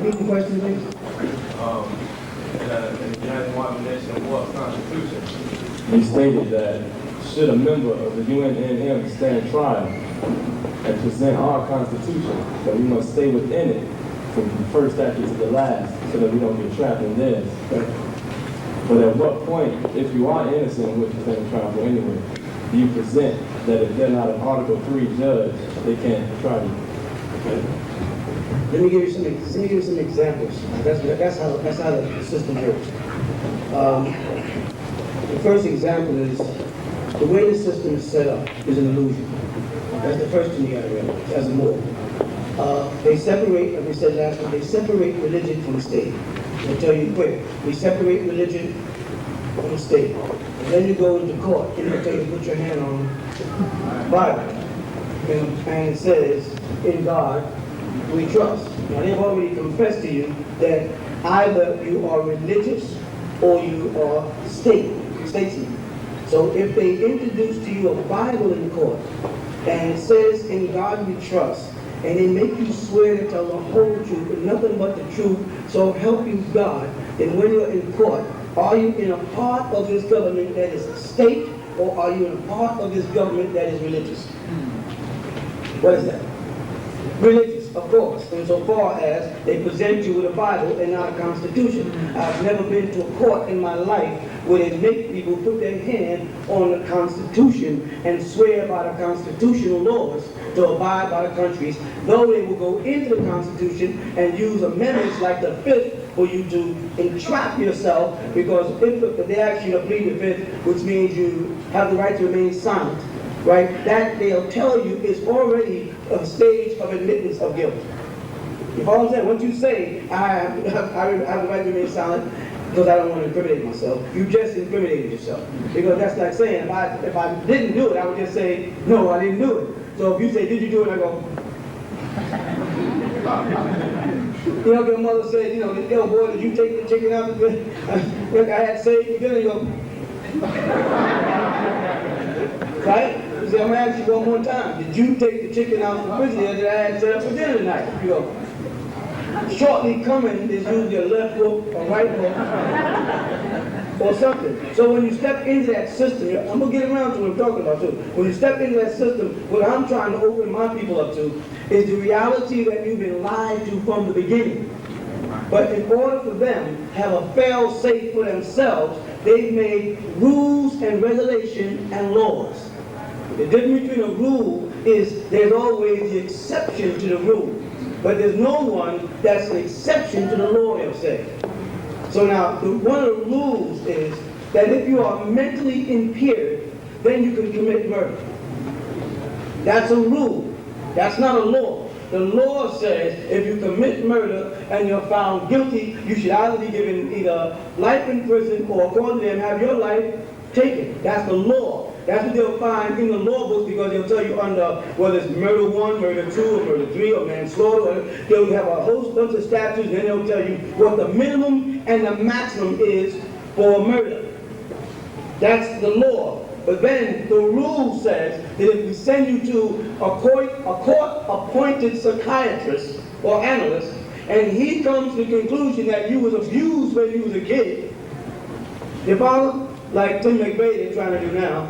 repeat the question, please? In the Yaanuwn Nation War Constitution, He stated that should a member of the UNNM stand trial and present our Constitution, that we must stay within it from the first statute to the last, so that we don't get trapped in this. But at what point, if you are innocent, which you stand trial for anyway, do you present that if they're not an Article 3 judge, they can't try you? Let me give you some examples. That's how the system works. The first example is the way the system is set up is an illusion. That's the first thing you got to realize as a moral. They separate, like we said last week, they separate religion from the state. They'll tell you quick, we separate religion from the state. And then you go into court, and they'll tell you to put your hand on the Bible. And it says, in God we trust. Now they've already confessed to you that either you are religious or you are statesman. So if they introduce to you a Bible in court, and it says, in God we trust, and they make you swear to tell the whole truth and nothing but the truth, so help you God, then when you're in court, are you in a part of this government that is state, or are you in a part of this government that is religious? What is that? Religious, of course, insofar as they present you with a Bible and not a Constitution. I've never been to a court in my life where they make people put their hand on the Constitution and swear by the constitutional laws to abide by the countries, though they will go into the Constitution and use amendments like the Fifth for you to entrap yourself, because if they ask you to plead the Fifth, which means you have the right to remain silent, right? That they'll tell you is already a stage of admittance of guilt. You follow what I'm saying? Once you say, I have the right to remain silent because I don't want to incriminate myself, you just incriminated yourself. Because that's like saying, if I didn't do it, I would just say, no, I didn't do it. So if you say, did you do it? I go, you know, your mother said, you know, yo boy, did you take the chicken out of the look, I had saved for dinner, you go, right? You say, I'm going to ask you one more time. Did you take the chicken out of the refrigerator that I had set up for dinner tonight? You go, shortly coming is usually a left hook, a right hook, or something. So when you step into that system, I'm going to get around to what I'm talking about too. When you step into that system, what I'm trying to open my people up to is the reality that you've been lied to from the beginning. But in order for them to have a fail-safe for themselves, they've made rules and regulation and laws. The difference between a rule is there's always the exception to the rule. But there's no one that's an exception to the law, they'll say. So now, one of the rules is that if you are mentally impaired, then you can commit murder. That's a rule. That's not a law. The law says if you commit murder and you're found guilty, you should either be given either life in prison or, according to them, have your life taken. That's the law. That's what they'll find in the law books, because they'll tell you under whether it's murder 1, murder 2, or murder 3, or manslaughter. They'll have a whole bunch of statutes, and then they'll tell you what the minimum and the maximum is for murder. That's the law. But then the rule says that if we send you to a court-appointed psychiatrist or analyst, and he comes to the conclusion that you was abused when you was a kid, you follow? Like Tim McVeigh they're trying to do now.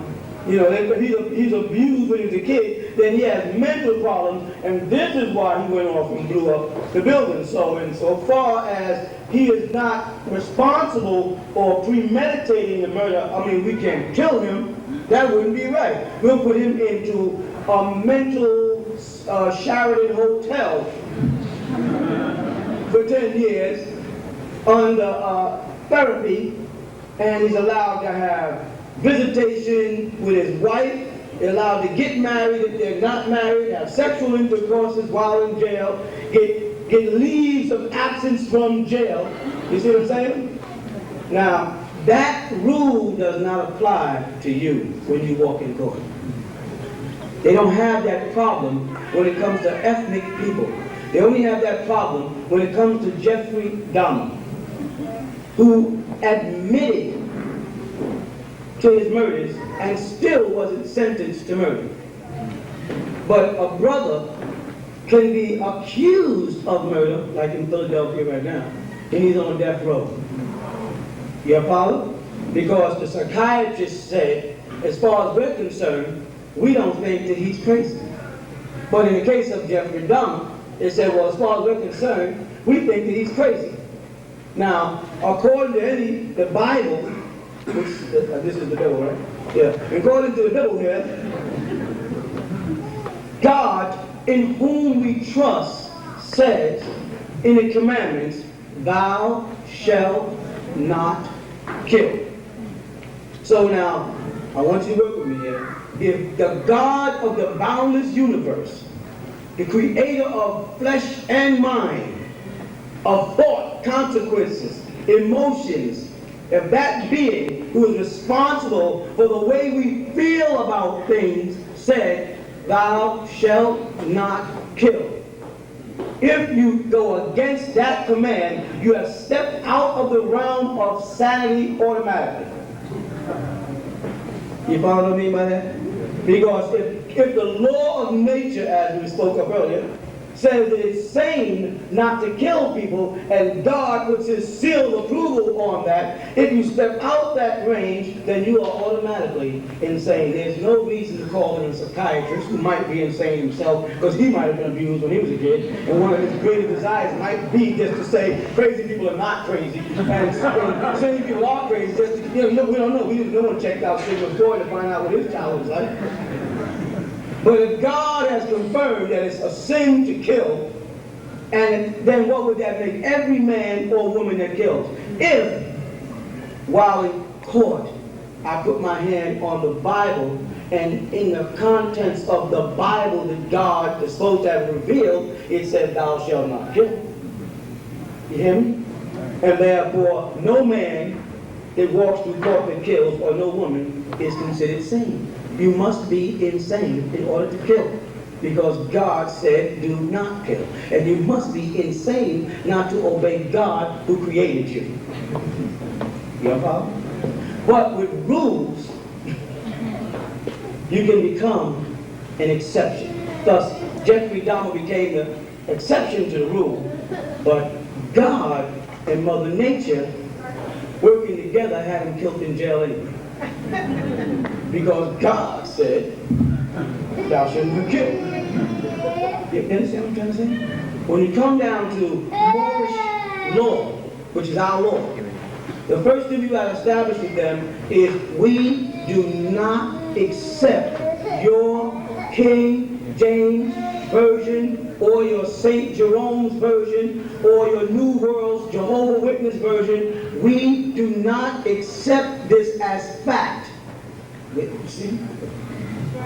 You know, he's abused when he was a kid, then he has mental problems, and this is why he went off and blew up the building. So, insofar as he is not responsible or premeditating the murder, I mean, we can kill him, that wouldn't be right. We'll put him into a mental Sheraton hotel for 10 years under therapy, and he's allowed to have visitation with his wife. They're allowed to get married if they're not married, have sexual intercourses while in jail, get leaves of absence from jail. You see what I'm saying? Now, that rule does not apply to you when you walk in court. They don't have that problem when it comes to ethnic people. They only have that problem when it comes to Jeffrey Dahmer, who admitted to his murders and still wasn't sentenced to murder. But a brother can be accused of murder, like in Philadelphia right now, and he's on death row. You follow? Because the psychiatrist said, as far as we're concerned, we don't think that he's crazy. But in the case of Jeffrey Dahmer, they said, well, as far as we're concerned, we think that he's crazy. Now, according to the Bible, which, this is the Bible, right? Yeah. According to the Bible here, God, in whom we trust, says in the commandments, thou shalt not kill. So now, I want you to work with me here. If the God of the boundless universe, the creator of flesh and mind, of thought, consequences, emotions, if that being who is responsible for the way we feel about things said, thou shalt not kill. If you go against that command, you have stepped out of the realm of sanity automatically. You follow what I mean by that? Because if the law of nature, as we spoke of earlier, says that it's sane not to kill people, and God puts his seal of approval on that, if you step out that range, then you are automatically insane. There's no reason to call in a psychiatrist who might be insane himself, because he might have been abused when he was a kid, and one of his greatest desires might be just to say crazy people are not crazy, and sane people are crazy. Just to, we don't know. No one checked out Sigmund Freud to find out what his child was like. But if God has confirmed that it's a sin to kill, and then what would that make every man or woman that kills? If, while in court, I put my hand on the Bible, and in the contents of the Bible that God is supposed to have revealed, it said, thou shalt not kill. You hear me? And therefore, no man that walks through court that kills, or no woman, is considered sane. You must be insane in order to kill, because God said, do not kill. And you must be insane not to obey God who created you. You follow? But with rules, you can become an exception. Thus, Jeffrey Dahmer became the exception to the rule, but God and Mother Nature working together had him killed in jail anyway. Because God said, thou shalt not kill. You understand what I'm trying to say? When you come down to Moorish law, which is our law, the first thing you got to establish with them is we do not accept your King James Version or your St. Jerome's Version or your New World's Jehovah's Witness Version. We do not accept this as fact. See?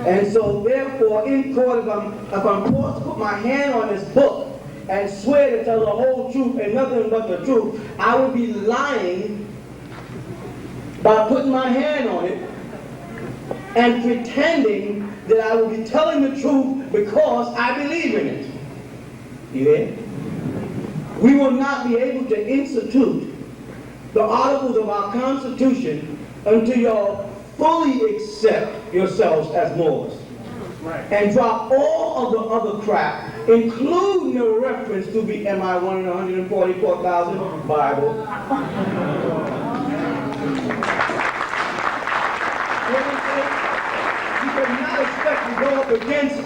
And so therefore in court, if I'm forced to put my hand on this book and swear to tell the whole truth and nothing but the truth, I would be lying by putting my hand on it and pretending that I will be telling the truth because I believe in it. You hear? We will not be able to institute the articles of our Constitution until y'all fully accept yourselves as Moors. Right. And drop all of the other crap, including the reference to BMI 1 in 144,000 Bible. You cannot expect to go up against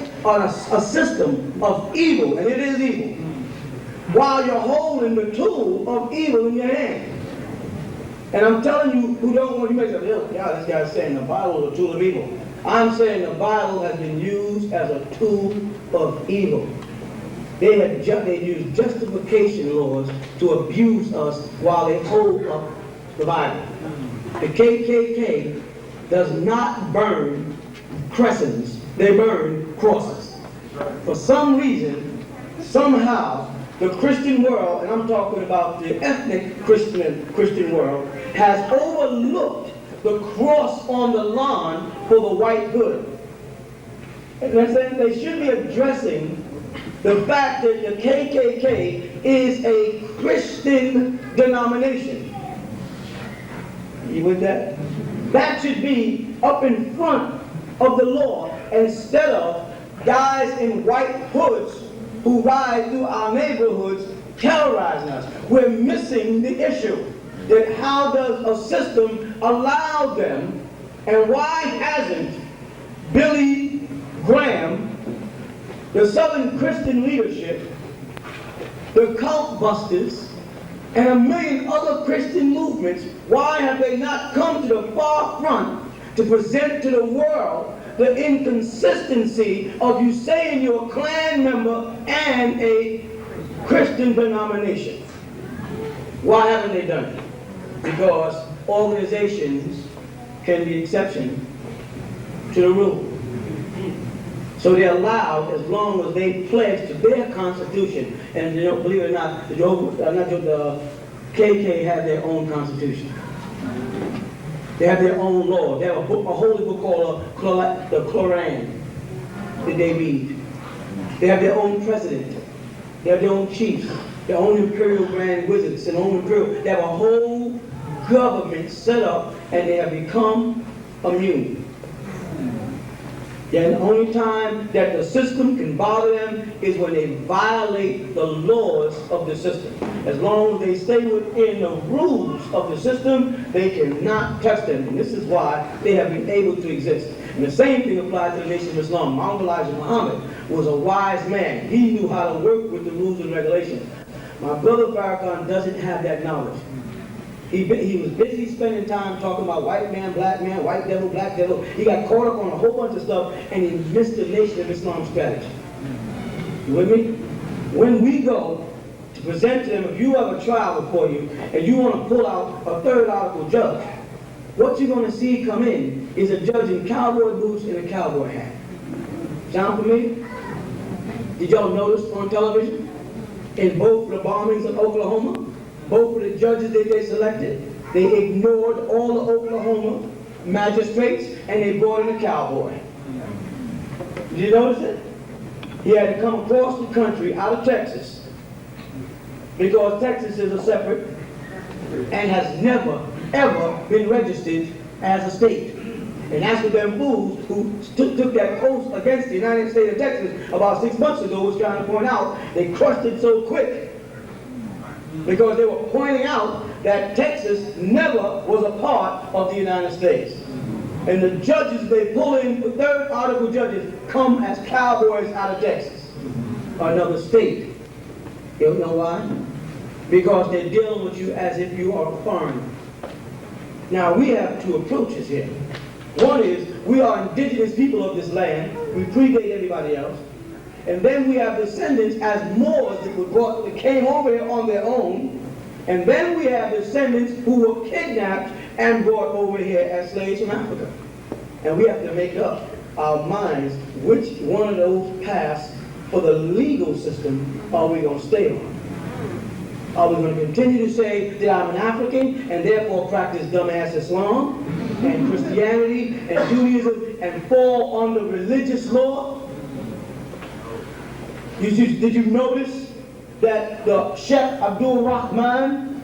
a system of evil, and it is evil, while you're holding the tool of evil in your hand. And I'm telling you, who don't want, you may say, yeah, this guy's saying the Bible is a tool of evil. I'm saying the Bible has been used as a tool of evil. They use justification laws to abuse us while they hold up the Bible. The KKK does not burn crescents, they burn crosses. For some reason, somehow, the Christian world, and I'm talking about the ethnic Christian world, has overlooked the cross on the lawn for the white good. And they're saying they should be addressing the fact that the KKK is a Christian denomination. You with that? That should be up in front of the law instead of guys in white hoods who ride through our neighborhoods terrorizing us. We're missing the issue. That how does a system allow them, and why hasn't Billy Graham, the Southern Christian leadership, the cult busters, and a million other Christian movements, why have they not come to the far front to present to the world the inconsistency of you saying you're a Klan member and a Christian denomination? Why haven't they done it? Because organizations can be exception to the rule. So they're allowed as long as they pledge to their constitution. And you know, believe it or not, the KK have their own constitution. They have their own law. They have a holy book called the Quran that they read. They have their own president. They have their own chiefs, their own imperial grand wizards, and own imperial. They have a whole government set up, and they have become immune. And the only time that the system can bother them is when they violate the laws of the system. As long as they stay within the rules of the system, they cannot touch them. And this is why they have been able to exist. And the same thing applies to the Nation of Islam. Elijah Muhammad was a wise man. He knew how to work with the rules and regulations. My brother Farrakhan doesn't have that knowledge. He was busy spending time talking about white man, white devil, black devil. He got caught up on a whole bunch of stuff, and he missed the Nation of Islam strategy. You with me? When we go to present to them, if you have a trial before you, and you want to pull out a third article judge, what you're going to see come in is a judge in cowboy boots and a cowboy hat. Sound familiar? Did y'all notice on television? In both the bombings in Oklahoma, both of the judges that they selected, they ignored all the Oklahoma magistrates and they brought in a cowboy. Did you notice it? He had to come across the country out of Texas because Texas is a separate and has never, ever been registered as a state. And that's what them fools who took that oath against the United States of Texas about 6 months ago was trying to point out. They crushed it so quick because they were pointing out that Texas never was a part of the United States. And the judges they pull in, the third article judges, come as cowboys out of Texas, another state. You know why? Because they're dealing with you as if you are a foreigner. Now we have two approaches here. One is, we are indigenous people of this land. We predate everybody else. And then we have descendants as Moors that came over here on their own. And then we have descendants who were kidnapped and brought over here as slaves from Africa. And we have to make up our minds which one of those paths for the legal system are we going to stay on. Are we going to continue to say that I'm an African and therefore practice dumbass Islam and Christianity and Judaism and fall under religious law? Did you notice that the Sheikh Abdul Rahman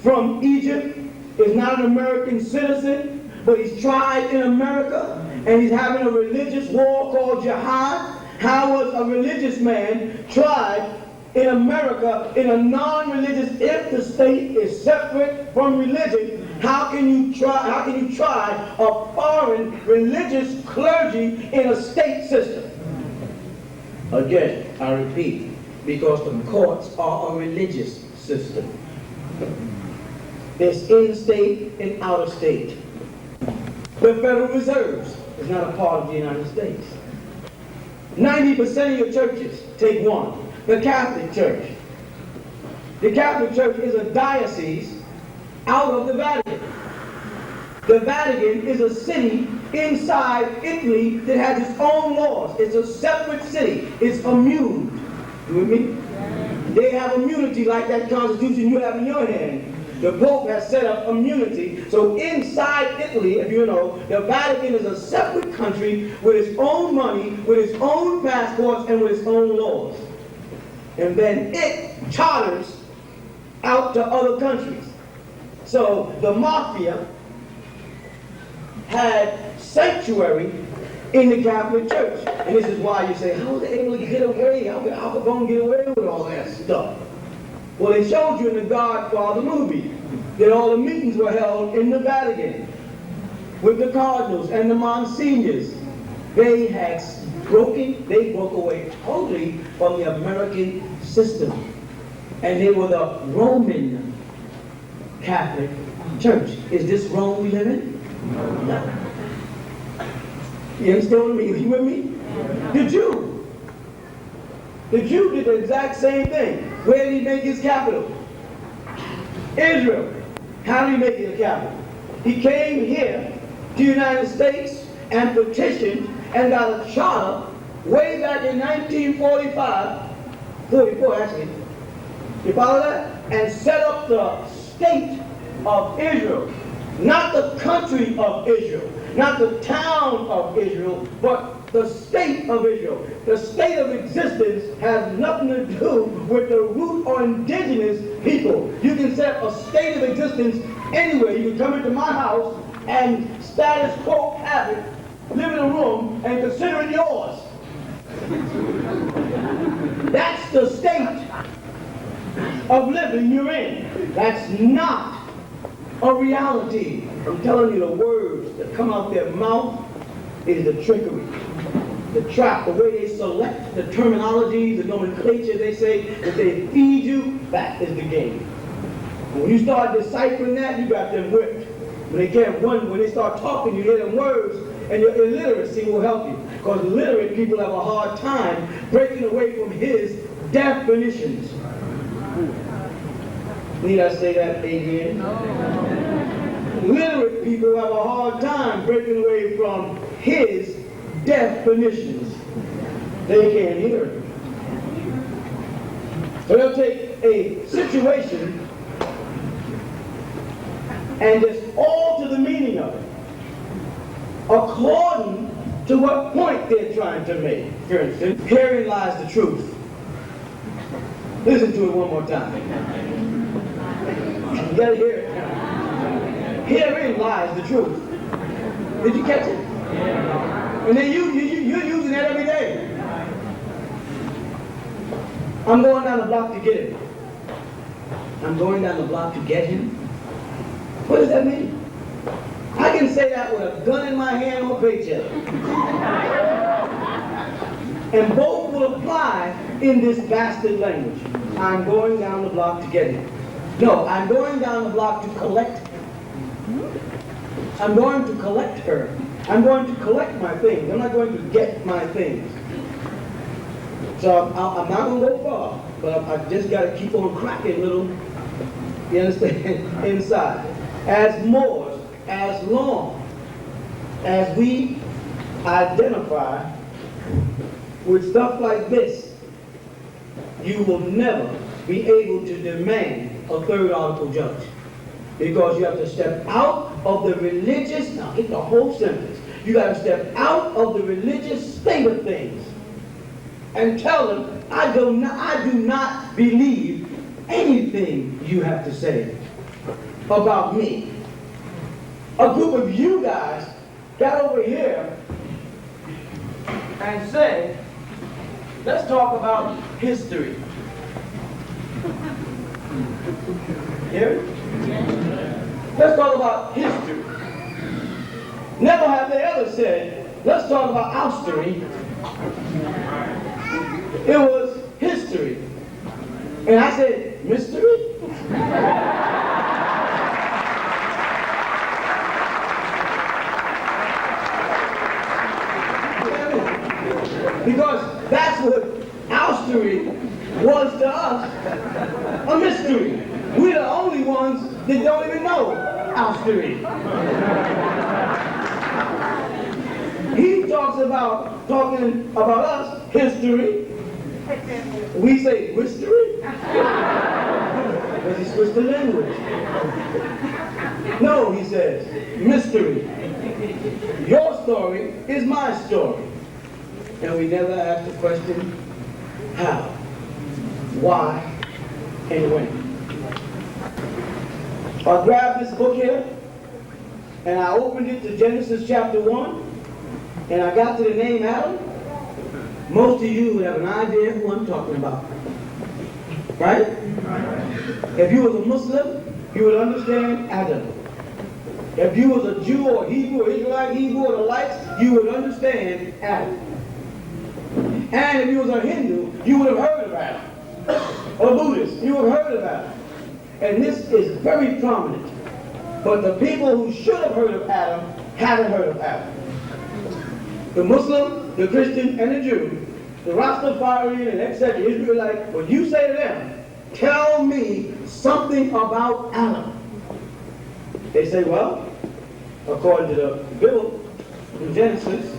from Egypt is not an American citizen, but he's tried in America and he's having a religious war called jihad? How was a religious man tried in America in a non-religious? If the state is separate from religion, how can you try a foreign religious clergy in a state system? Again, I repeat, because the courts are a religious system. There's in-state and out-of-state. The Federal Reserve is not a part of the United States. 90% of your churches, take one, the Catholic Church. The Catholic Church is a diocese out of the Vatican. The Vatican is a city inside Italy that has its own laws. It's a separate city. It's immune. You with me? They have immunity like that constitution you have in your hand. The Pope has set up immunity. So inside Italy, if you know, the Vatican is a separate country with its own money, with its own passports, and with its own laws. And then it charters out to other countries. So the mafia had sanctuary in the Catholic Church. And this is why you say, how was they able to get away? How could Al Capone get away with all that stuff? Well, they showed you in the Godfather movie that all the meetings were held in the Vatican with the cardinals and the monsignors. They broke away totally from the American system. And they were the Roman Catholic Church. Is this Rome we live in? No. You understand me? You with me? The Jew did the exact same thing. Where did he make his capital? Israel. How did he make it a capital? He came here to the United States and petitioned and got a charter way back in 1945, 44 actually. You follow that? And set up the state of Israel. Not the country of Israel, not the town of Israel, but the state of Israel. The state of existence has nothing to do with the root or indigenous people. You can set a state of existence anywhere. You can come into my house and status quo have it, live in a room, and consider it yours. That's the state of living you're in. That's not a reality. I'm telling you, the words that come out their mouth is the trickery, the trap, the way they select the terminology, the nomenclature they say, that they feed you, that is the game. And when you start deciphering that, you got them whipped. When they start talking, you hear them words, and your illiteracy will help you. Because literate people have a hard time breaking away from his definitions. Need I say that again? Literate people have a hard time breaking away from his definitions. They can't hear it. So they'll take a situation and just alter the meaning of it according to what point they're trying to make. For instance, herein lies the truth. Listen to it one more time. You gotta hear it now. Herein lies the truth. Did you catch it? And then you're using that every day. I'm going down the block to get him. I'm going down the block to get him. What does that mean? I can say that with a gun in my hand on a paycheck. And both will apply in this bastard language. I'm going down the block to get him. No, I'm going down the block to collect him. I'm going to collect her. I'm going to collect my things. I'm not going to get my things. So I'm not going to go far, but I just got to keep on cracking little, you understand, inside. As long as we identify with stuff like this, you will never be able to demand a third article judge. Because you have to step out of the religious, now get the whole sentence, you got to step out of the religious state of things and tell them, I do not believe anything you have to say about me. A group of you guys got over here and said, let's talk about history. Hear it? Let's talk about history. Never have they ever said, let's talk about oustery. It was history. And I said, mystery? Because that's what oustery was to us, a mystery. We're the only ones that don't even know oustery. He talking about us, history. We say mystery. Because he switched the language. No, he says, mystery. Your story is my story. And we never ask the question, how, why, and when. I grabbed this book here, and I opened it to Genesis chapter 1, and I got to the name Adam, most of you would have an idea who I'm talking about. Right? If you was a Muslim, you would understand Adam. If you was a Jew or Hebrew or Israelite, Hebrew or the likes, you would understand Adam. And if you was a Hindu, you would have heard of Adam. Or Buddhist, you would have heard of Adam. And this is very prominent. But the people who should have heard of Adam haven't heard of Adam. The Muslim, the Christian, and the Jew, the Rastafarian and etc. Israelite, when you say to them, tell me something about Adam, they say, well, according to the Bible, in Genesis,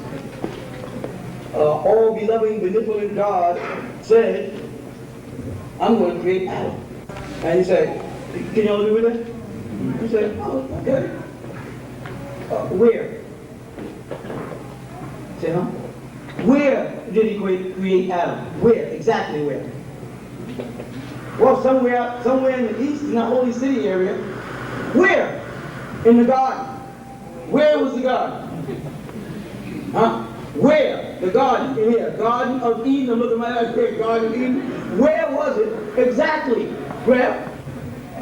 all beloved, benevolent God said, I'm going to create Adam. And you say, can y'all agree with that? You say, oh, okay. Where? Say, huh? Where did he create Adam? Where? Exactly where? Well, somewhere in the east, in the holy city area. Where? In the garden. Where was the garden? Huh? Where? The garden. In here. Garden of Eden. I'm looking right at here. Garden of Eden. Where was it? Exactly. Where?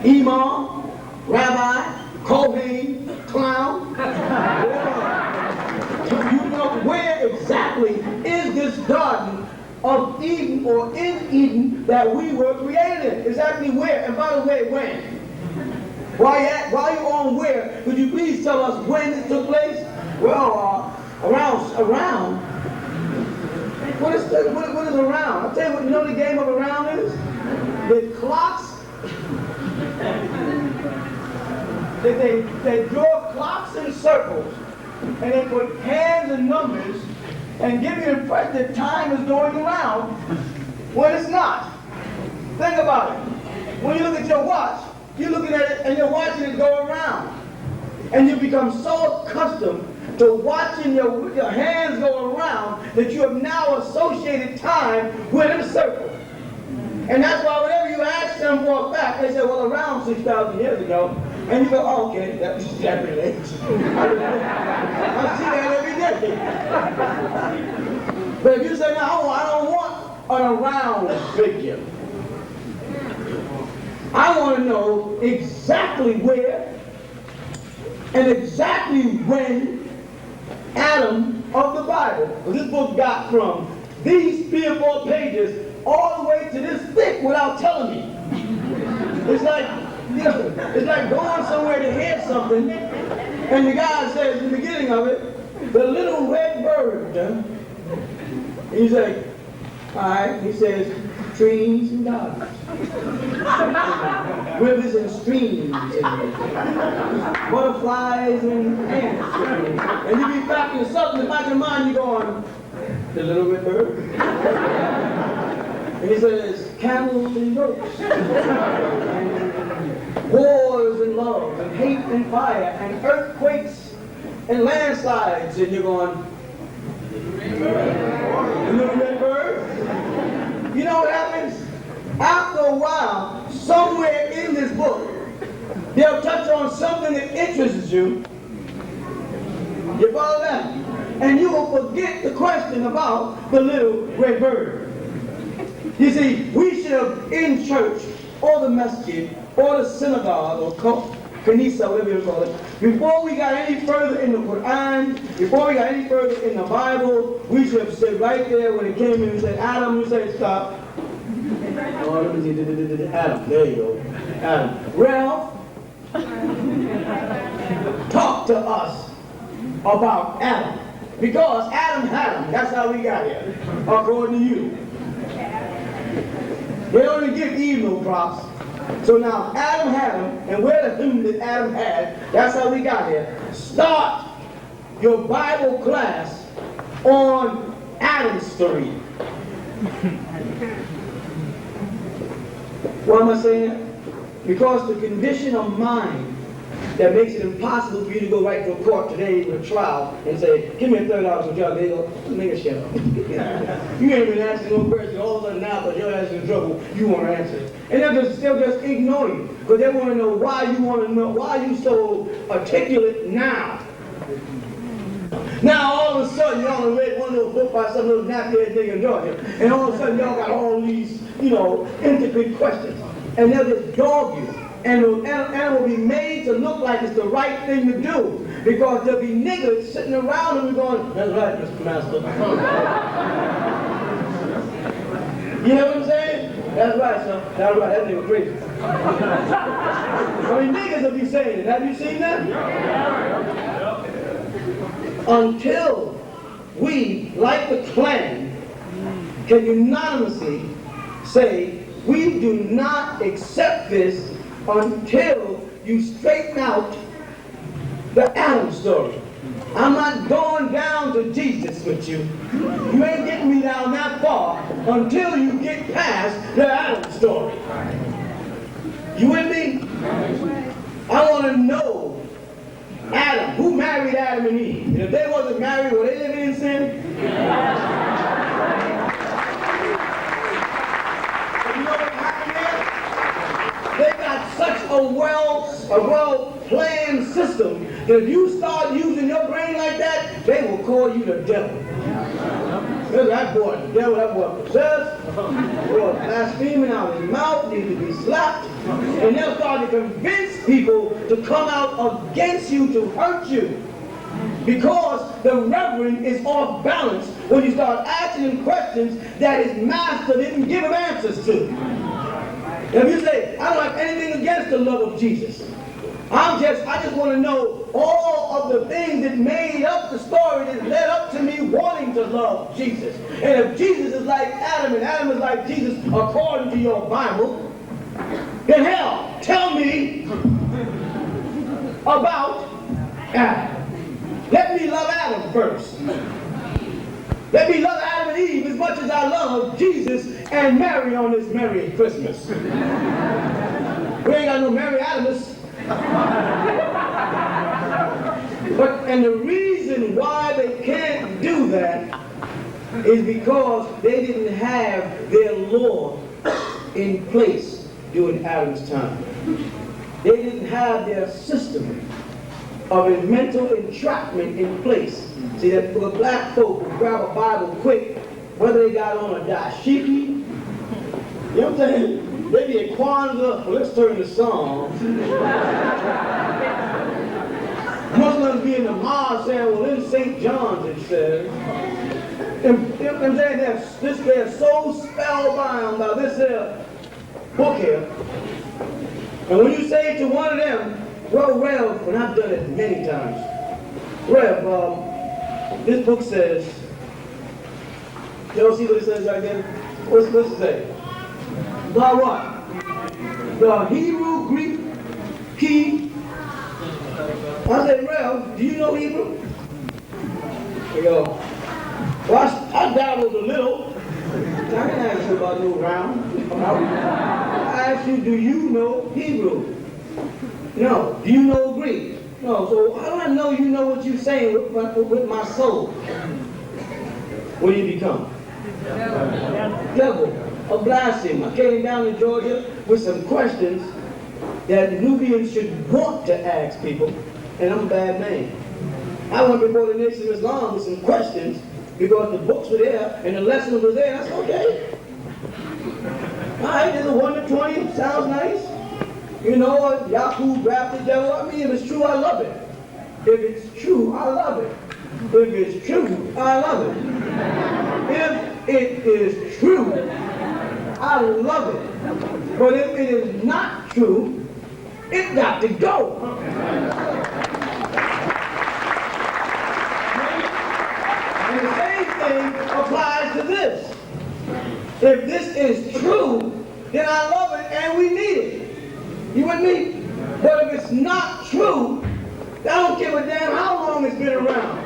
Imam, Rabbi, Kohen, Clown. You know, where exactly is this garden of Eden or in Eden that we were created in? Exactly where? And by the way, when? While you're on where, could you please tell us when it took place? Well, around. What is around? I'll tell you what, you know the game of around is? The clocks. They draw clocks in circles, and they put hands and numbers, and give you the impression that time is going around when it's not. Think about it. When you look at your watch, you're looking at it and you're watching it go around. And you become so accustomed to watching your hands go around that you have now associated time with a circle. And that's why whenever you ask them for a fact, they say, well, around 6,000 years ago. And you go, oh, okay, that relates. I see that every day. But if you say, no, I don't want an around figure. I want to know exactly where and exactly when Adam of the Bible. This book got from these 3 or 4 pages all the way to this thick without telling me. It's like, it's like going somewhere to hear something, and the guy says in the beginning of it, the little red bird. And you say, all right, he says, trees and gardens. Rivers and streams. Butterflies and ants. And you be back in something in the back of your mind, you're going, the little red bird. And he says, camels and goats. And wars and love and hate and fire and earthquakes and landslides. And you're going, the little red bird. You know what happens? After a while, somewhere in this book, they'll touch on something that interests you. You follow that? And you will forget the question about the little red bird. You see, we should have in church, or the masjid, or the synagogue, or kanisa, whatever you call it, before we got any further in the Quran, before we got any further in the Bible, we should have said right there when it came in and said, Adam, we said stop. Oh, let me see, Adam, there you go. Adam. Ralph, talk to us about Adam. Because Adam had him. That's how we got here, according to you. They don't even give Eve no props. So now Adam had him, and where the him that Adam had, that's how we got here. Start your Bible class on Adam's story. Why am I saying that? Because the condition of mind that makes it impossible for you to go right to a court today with a trial and say, give me a $30 for job. They go, nigga, shut up. You ain't been asking no question. All of a sudden now, because you're asking in trouble, you want to answer it. And they'll just ignore you because they want to know why you so articulate now. Now all of a sudden y'all read one little book by some little nappy-head nigga in Georgia, and all of a sudden y'all got all these, intricate questions. And they'll just dog you. And it will be made to look like it's the right thing to do. Because there'll be niggas sitting around and going, that's right, Mr. Master. You know what I'm saying? That's right, son. That's right, that nigga crazy. Niggas will be saying it. Have you seen that? Until we, like the Klan, can unanimously say, we do not accept this until you straighten out the Adam story. I'm not going down to Jesus with you. You ain't getting me down that far until you get past the Adam story. You with me? I want to know Adam. Who married Adam and Eve? And if they wasn't married, were they living in sin? And you know what happened there? They got such a well-planned system that if you start using your brain like that, they will call you the devil. That boy, the devil, that boy possessed, boy blaspheming out of his mouth, needs to be slapped. And they'll start to convince people to come out against you to hurt you. Because the reverend is off balance when you start asking him questions that his master didn't give him answers to. If you say, I don't have anything against the love of Jesus. I just want to know all of the things that made up the story that led up to me wanting to love Jesus. And if Jesus is like Adam and Adam is like Jesus according to your Bible, then hell, tell me about Adam. Let me love Adam first. Let me love Adam and Eve as much as I love Jesus and Mary on this Merry Christmas. We ain't got no Merry Adamists. And the reason why they can't do that is because they didn't have their law in place during Adam's time. They didn't have their system of a mental entrapment in place. See, that for black folk who grab a Bible quick, whether they got on a dashiki, you know what I'm saying? They be a Kwanzaa, well, let's turn to Psalms. Muslims be in the mosque saying, well, in St. John's it says. And you know what I'm saying? They're so spellbound by this book here. And when you say to one of them, well, Rev, and I've done it many times, Rev, this book says, y'all see what it says right there? What's it say? The what? The Hebrew, Greek, key. I said, Rev, do you know Hebrew? They go, well, I dabbled a little. I didn't ask you about no round. I asked you, do you know Hebrew? No. Do you know Greek? No. So how do I know you know what you're saying with my soul? What do you become? Devil. A blasphemer. I came down to Georgia with some questions that Nubians should want to ask people, and I'm a bad man. I went before the Nation of Islam with some questions because the books were there and the lesson was there, and I said, okay. All right, there's a 1 to 20, sounds nice. You know, Yaanuwn grabbed the devil. I mean, if it's true, I love it. If it's true, I love it. If it's true, I love it. If it is true, I love it. But if it is not true, it got to go. And the same thing applies to this. If this is true, then I love it and we need it. You with me? But if it's not true, I don't give a damn how long it's been around.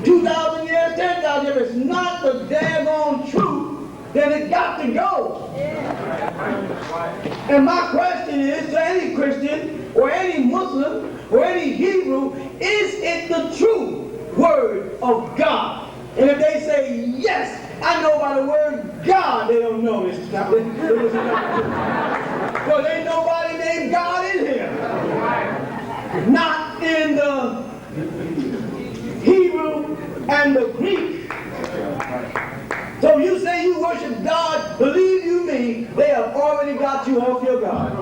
2,000 years, 10,000 years. If it's not the daggone truth, then it got to go. And my question is to any Christian or any Muslim or any Hebrew, is it the true word of God? And if they say yes, I know by the word God, they don't know this. Because ain't nobody named God in here. Not in the Hebrew and the Greek. So you say you worship God, believe you me, they have already got you off your guard.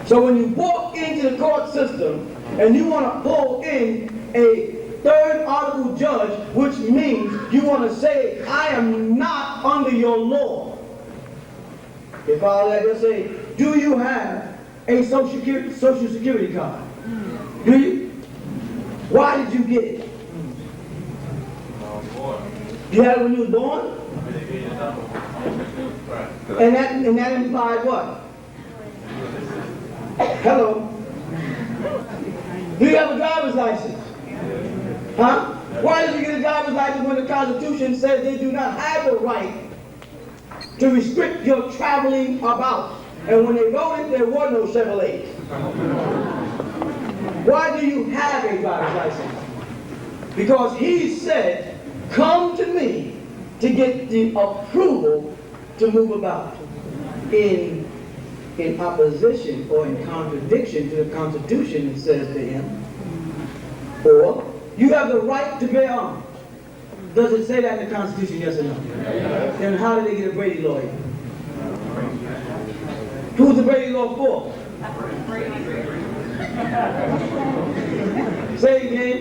So when you walk into the court system and you want to pull in a third article judge, which means you want to say, I am not under your law. If I let you say, do you have a Social Security card? Do you? Why did you get it? You had it when you was born? And that implies what? Hello? Do you have a driver's license? Huh? Why did you get a driver's license when the Constitution says they do not have the right to restrict your traveling about? And when they voted, there were no Chevrolets. Why do you have a driver's license? Because he said, come to me to get the approval to move about. In opposition or in contradiction to the Constitution, it says to him, or you have the right to bear arms. Does it say that in the Constitution, yes or no? Then how did they get a Brady law here? Who's the Brady law for? Say it again.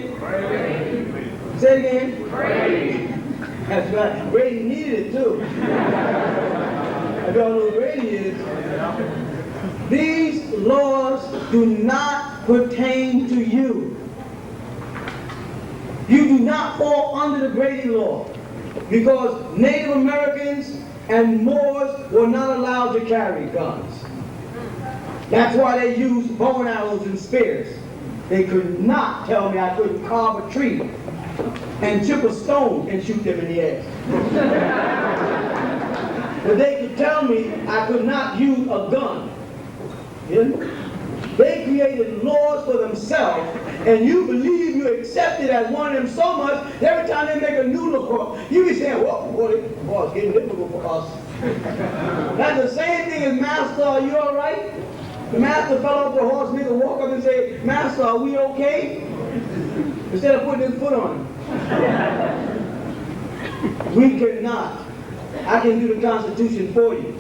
Say it again. That's right. Brady needed it too. If y'all know what Brady is, these laws do not pertain to you. You do not fall under the Brady law because Native Americans and Moors were not allowed to carry guns. That's why they used bow and arrows and spears. They could not tell me I couldn't carve a tree and chip a stone and shoot them in the air. But they could tell me I could not use a gun. Yeah? They created laws for themselves, and you believe you accept it as one of them so much, every time they make a new law, you be saying, whoa, boy, it's getting difficult for us. That's the same thing as, Master, are you all right? The master fell off the horse, nigga walk up and say, Master, are we okay? Instead of putting his foot on him. We cannot. I can do the Constitution for you.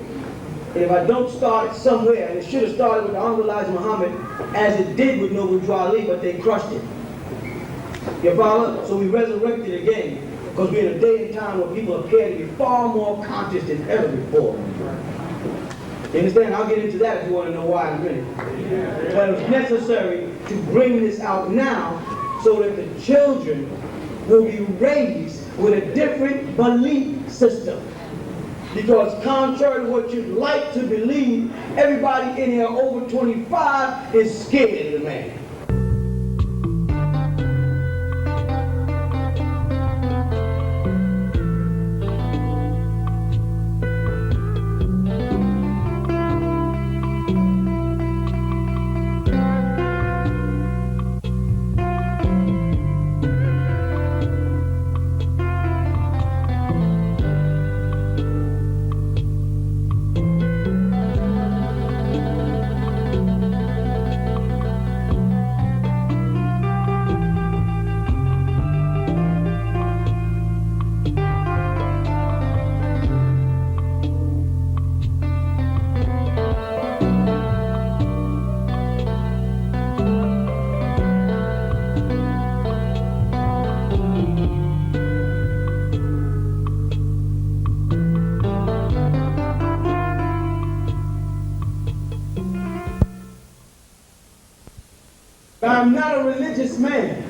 And if I don't start somewhere, and it should have started with the Honorable Elijah Muhammad, as it did with Noble Drew Ali, but they crushed it. You follow? So we resurrected again, because we're in a day and time where people appear to be far more conscious than ever before. You understand? I'll get into that if you want to know why in a minute. But it's necessary to bring this out now so that the children will be raised with a different belief system. Because contrary to what you'd like to believe, everybody in here over 25 is scared of the man. I'm not a religious man.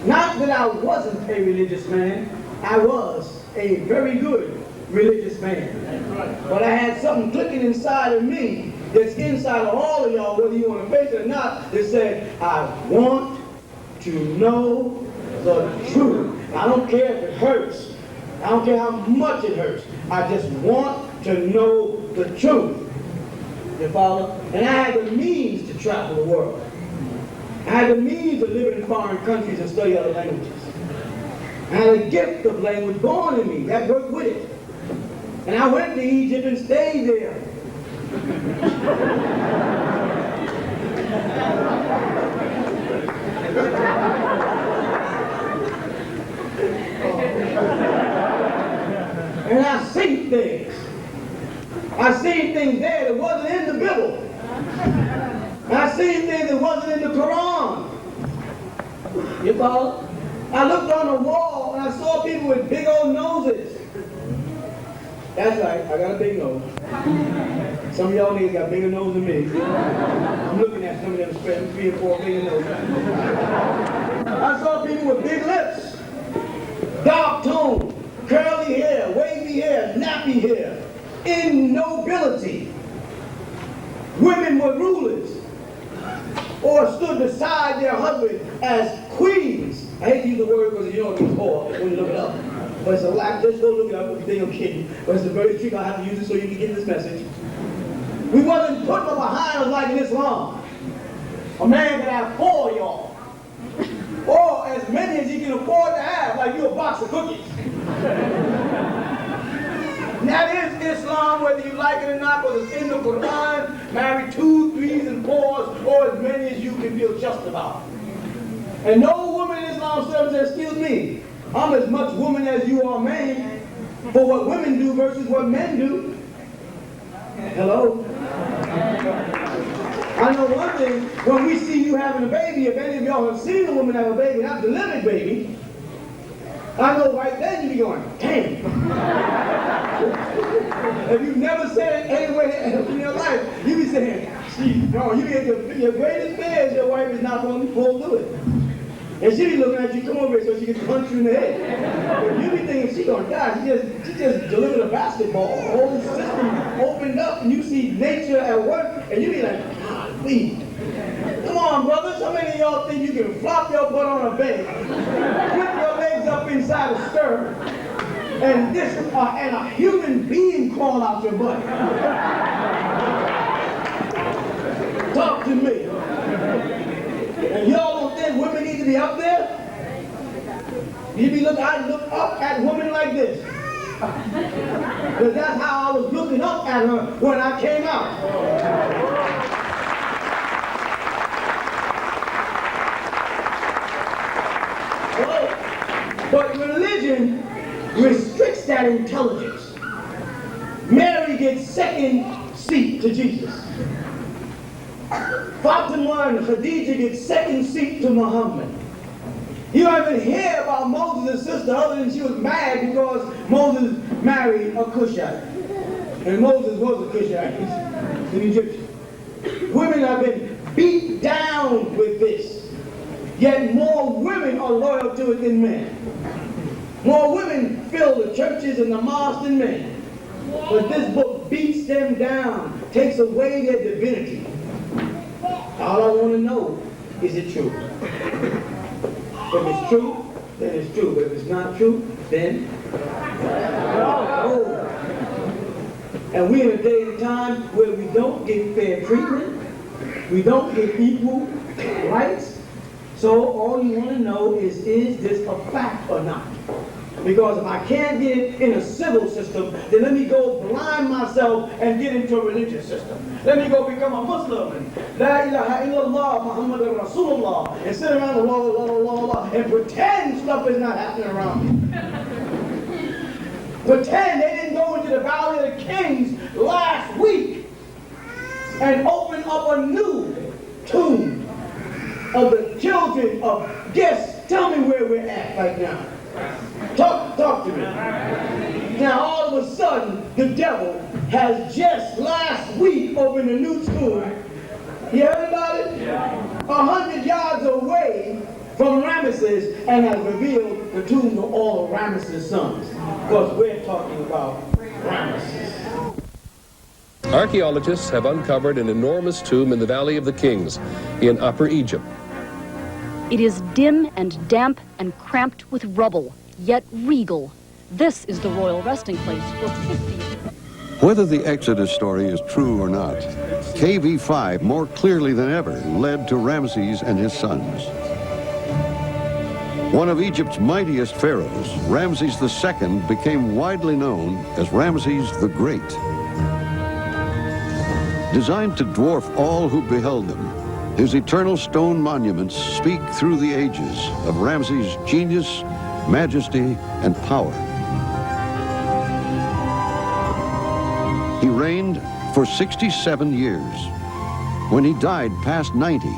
Not that I wasn't a religious man. I was a very good religious man. But I had something clicking inside of me that's inside of all of y'all, whether you want to face it or not, that said, I want to know the truth. I don't care if it hurts. I don't care how much it hurts. I just want to know the truth. You follow? And I had the means to travel the world. I had the means to live in foreign countries and study other languages. I had a gift of language born in me that worked with it. And I went to Egypt and stayed there. seen things there that wasn't in the Bible. And I seen things that wasn't in the Quran. You follow? I looked on the wall and I saw people with big old noses. That's right, I got a big nose. Some of y'all niggas got bigger nose than me. I'm looking at some of them spreading 3 or 4 bigger noses. I saw people with big lips, dark tone, curly hair, wavy hair, nappy hair, in nobility. Women were rulers or stood beside their husband as queens. I hate to use the word because you know it's poor when you look it up. But it's a lack, just go look it up if you think I'm kidding. But it's a very trick, I have to use it so you can get this message. We wasn't putting them behind us like in Islam. A man can have 4 of y'all. Or as many as he can afford to have, like you a box of cookies. And that is Islam, whether you like it or not, because it's in the Quran, marry 2, 3s, and 4s, or as many as you can feel just about. And no woman in Islam says, excuse me, I'm as much woman as you are man for what women do versus what men do. Hello? I know one thing, when we see you having a baby, if any of y'all have seen a woman have a baby, not delivered baby, I know right then you be going, damn. If you've never said it anywhere in your life, you be saying, no, you be at your greatest fear is your wife is not going to pull through it. And she be looking at you, come over here so she can punch you in the head. But you be thinking she's gonna die. She just delivered a basketball. The whole system opened up and you see nature at work and you be like, golly. Come on, brothers. How many of y'all think you can flop your butt on a bed, flip your legs up inside a skirt, and a human being crawl out your butt? Talk to me. And y'all don't think women need to be up there? I look up at women like this. Because that's how I was looking up at her when I came out. But religion restricts that intelligence. Mary gets second seat to Jesus. Fatima and Khadijah get second seat to Muhammad. You don't even hear about Moses' sister other than she was mad because Moses married a Cushite. And Moses was a Cushite, an Egyptian. Women have been beat down with this. Yet more women are loyal to it than men. More women fill the churches and the mosques than men. But this book beats them down, takes away their divinity. All I want to know, is it true? If it's true, then it's true. But if it's not true, then no. And we're in a day and time where we don't get fair treatment. We don't get equal rights. So all you want to know is this a fact or not? Because if I can't get it in a civil system, then let me go blind myself and get into a religious system. Let me go become a Muslim and La ilaha illallah Muhammadur Rasulullah and sit around the la and pretend stuff is not happening around me. Pretend they didn't go into the Valley of the Kings last week and open up a new tomb of the children of guess. Tell me where we're at right now. Talk to me. Now all of a sudden, the devil has just last week opened a new tomb. You heard about it? 100 yards away from Ramesses and has revealed the tomb of all of Ramesses' sons. Because we're talking about Ramesses. Archaeologists have uncovered an enormous tomb in the Valley of the Kings in Upper Egypt. It is dim and damp and cramped with rubble, yet regal. This is the royal resting place for 50 years. Whether the Exodus story is true or not, KV5 more clearly than ever led to Ramses and his sons. One of Egypt's mightiest pharaohs, Ramses II, became widely known as Ramses the Great. Designed to dwarf all who beheld them, his eternal stone monuments speak through the ages of Ramses' genius, majesty, and power. He reigned for 67 years. When he died past 90,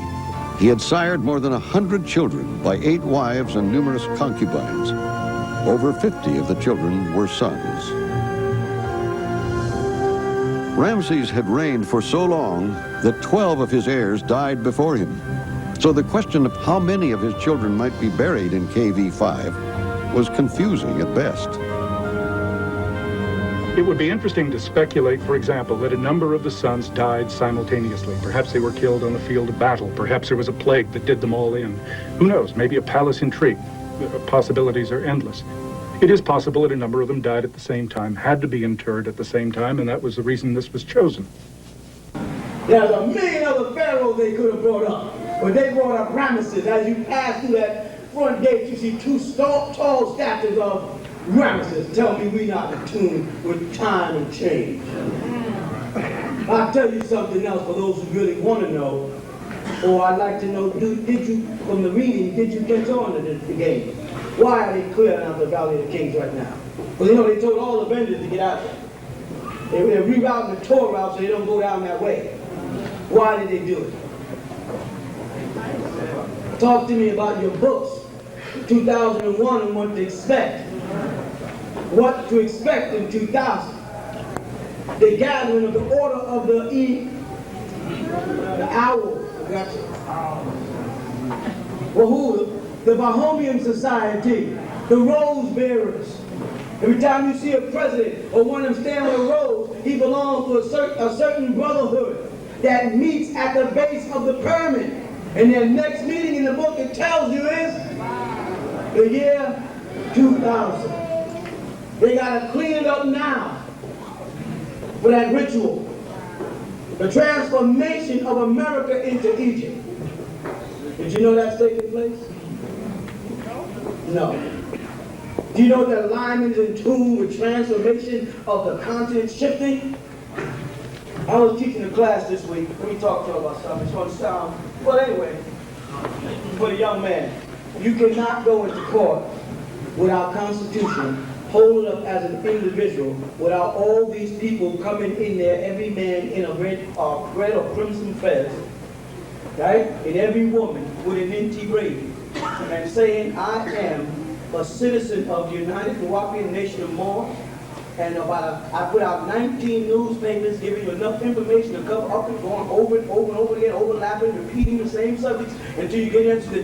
he had sired more than 100 children by 8 wives and numerous concubines. Over 50 of the children were sons. Ramses had reigned for so long that 12 of his heirs died before him. So the question of how many of his children might be buried in KV5 was confusing at best. It would be interesting to speculate, for example, that a number of the sons died simultaneously. Perhaps they were killed on the field of battle. Perhaps there was a plague that did them all in. Who knows? Maybe a palace intrigue. The possibilities are endless. It is possible that a number of them died at the same time, had to be interred at the same time, and that was the reason this was chosen. There's a million other pharaohs they could have brought up, but they brought up Ramesses. As you pass through that front gate, you see 2 tall statues of Ramesses. Tell me we're not in tune with time and change. I'll tell you something else for those who really want to know, or I'd like to know, did you, from the reading, did you catch on to the game? Why are they clearing out the Valley of the Kings right now? Because you know they told all the vendors to get out there. They're rerouting the tour route so they don't go down that way. Why did they do it? Talk to me about your books, 2001, and what to expect. What to expect in 2000. The gathering of the order of the owl. Gotcha. Wahoo, the Bahomian Society, the Rose Bearers. Every time you see a president or one of them stand with a rose, he belongs to a certain brotherhood that meets at the base of the pyramid. And their next meeting in the book, it tells you, is the year 2000. They got to clean it up now for that ritual. The transformation of America into Egypt. Did you know that's taking place? No. Do you know that alignment is in tune with transformation of the continent shifting? I was teaching a class this week. Let me talk to you about something. It's going to sound, well, anyway, for the young man, you cannot go into court without Constitution, hold it up as an individual, without all these people coming in there, every man in a red or crimson fez, right? And every woman with an NT braid, and saying, I am a citizen of the United Nuwapian Nation of Moors, and I put out 19 newspapers giving you enough information to cover up and going over and over and over again, overlapping, repeating the same subjects until you get into the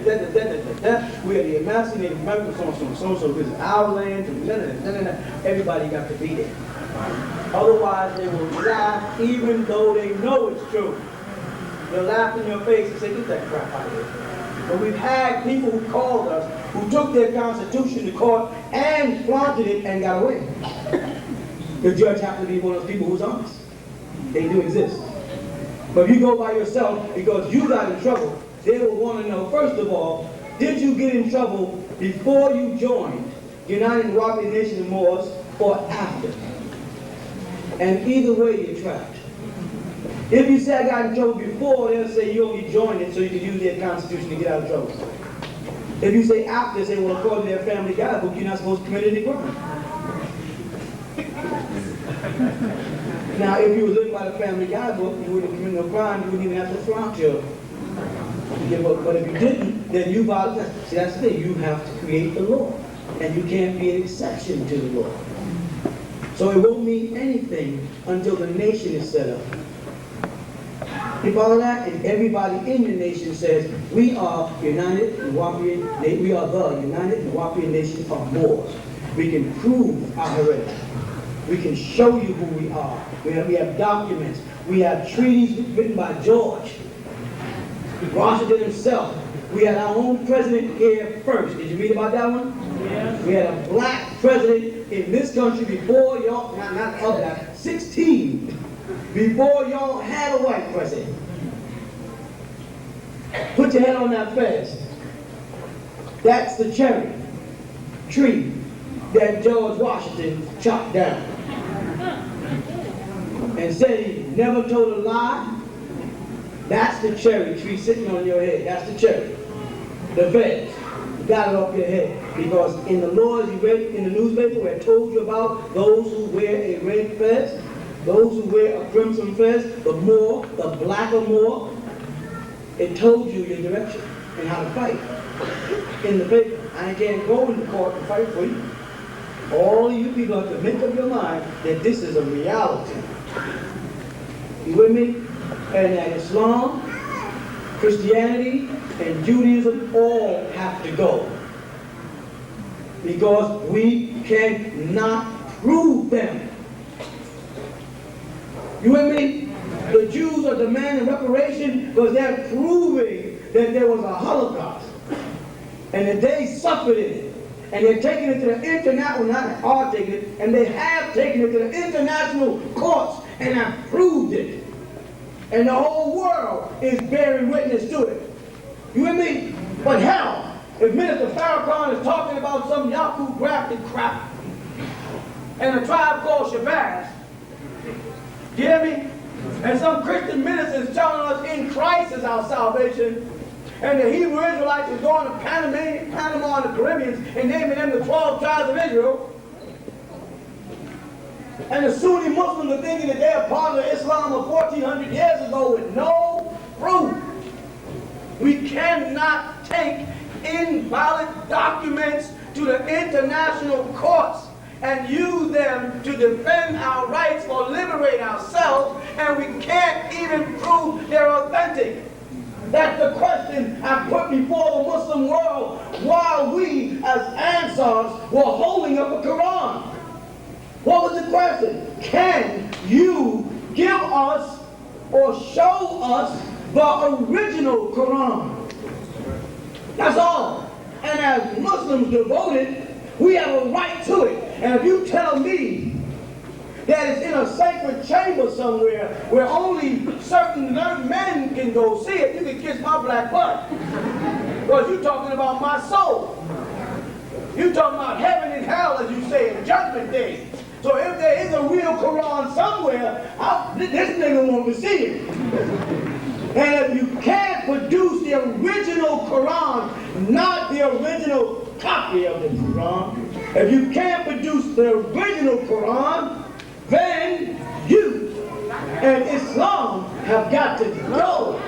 we are the emancipated Americans, so this is our land, everybody got to be there. Otherwise, they will laugh even though they know it's true. They'll laugh in your face and say, get that crap out of here. But we've had people who called us, who took their Constitution to court and flaunted it and got away. The judge happened to be one of those people who's honest. They do exist. But if you go by yourself because you got in trouble, they will want to know, first of all, did you get in trouble before you joined the United Nuwapian Nation of Moors or after? And either way, you're trapped. If you say I got in trouble before, they'll say you only joined it so you can use their Constitution to get out of trouble. If you say after, they say, well, according to their family guidebook, you're not supposed to commit any crime. Now, if you were living by the family guidebook, you wouldn't commit no crime, you wouldn't even have to flaunt your. But if you didn't, then you violated. See, that's the thing. You have to create the law, and you can't be an exception to the law. So it won't mean anything until the nation is set up. You follow that? And everybody in the nation says, we are United Nuwapian, we are the United Nuwapian Nation of Moors. We can prove our heritage. We can show you who we are. We have documents. We have treaties written by George Washington himself. We had our own president here first. Did you read about that one? Yeah. We had a black president in this country before y'all, not of that, 16, before y'all had a white president. Put your head on that fast. That's the cherry tree that George Washington chopped down. And said he never told a lie. That's the cherry tree sitting on your head. That's the cherry. The feds. You got it off your head. Because in the laws you read in the newspaper where it told you about those who wear a red fez, Those who wear a crimson fez, the more, the blacker more, it told you your direction and how to fight in the paper. I can't go in the court and fight for you. All you people have to make up your mind that this is a reality. You with me? And that Islam, Christianity, and Judaism all have to go. Because we cannot prove them. You with me? The Jews are demanding reparation because they're proving that there was a Holocaust and that they suffered in it. And they're taking it to the international, not are taking it, and they have taken it to the international courts and have proved it. And the whole world is bearing witness to it. You with me? But hell, if Minister Farrakhan is talking about some Yaanuwn grafted crap and a tribe called Shabazz, you hear me? And some Christian ministers telling us in Christ is our salvation, and the Hebrew Israelites is going to Panama and the Caribbean and naming them the 12 tribes of Israel. And the Sunni Muslims are thinking that they're part of Islam of 1400 years ago with no proof. We cannot take invalid documents to the international courts and use them to defend our rights or liberate ourselves, and we can't even prove they're authentic. That's the question I put before the Muslim world while we, as Ansars, were holding up a Quran. What was the question? Can you give us or show us the original Quran? That's all. And as Muslims devoted, we have a right to it. And if you tell me that it's in a sacred chamber somewhere where only certain men can go see it, you can kiss my black butt. Because you're talking about my soul. You're talking about heaven and hell, as you say, in Judgment Day. So if there is a real Quran somewhere, this nigga wants to see it. And if you can't produce the original Quran, not the original copy of the Quran, if you can't produce the original Quran, then you and Islam have got to go.